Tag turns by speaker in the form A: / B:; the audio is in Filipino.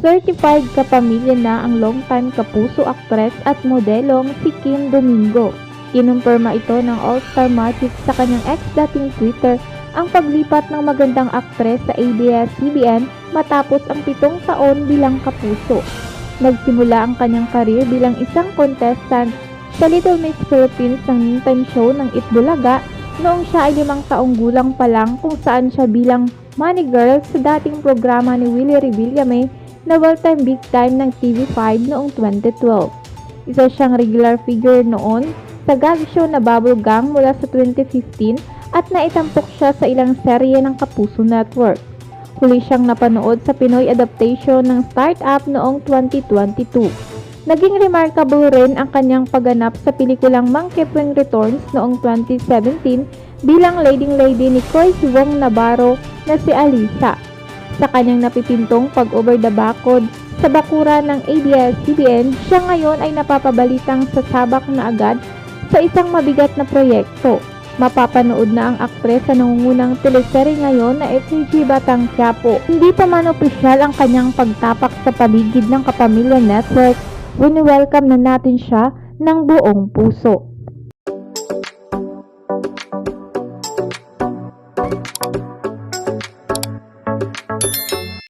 A: Certified kapamilya na ang longtime kapuso aktres at modelong si Kim Domingo. Kinumpirma ito ng All-Star Magic sa kanyang ex dating Twitter ang paglipat ng magandang aktres sa ABS-CBN matapos ang 7 taon bilang kapuso. Nagsimula ang kanyang karir bilang isang contestant sa Little Miss Philippines ng noontime show ng Itbulaga noong siya ay 5 taong gulang pa lang, kung saan siya bilang money girl sa dating programa ni Willie Revillame na well-time big time ng TV5 noong 2012. Isa siyang regular figure noon sa gag show na Bubble Gang mula sa 2015 at naitampok siya sa ilang serye ng Kapuso Network. Huli siyang napanood sa Pinoy adaptation ng Startup noong 2022. Naging remarkable rin ang kanyang pagganap sa pelikulang Monkey Pring Returns noong 2017 bilang leading lady ni Choi Siwon Navarro na si Alisa. Sa kanyang napipintong pag-over the bakod sa bakura ng ABS-CBN, siya ngayon ay napapabalitang sasabak na agad sa isang mabigat na proyekto. Mapapanood na ang aktres sa nangungunang teleserye ngayon na FG Batang Quiapo. Hindi pa man opisyal ang kanyang pagtapak sa paligid ng Kapamilya Network, wini-welcome na natin siya ng buong puso.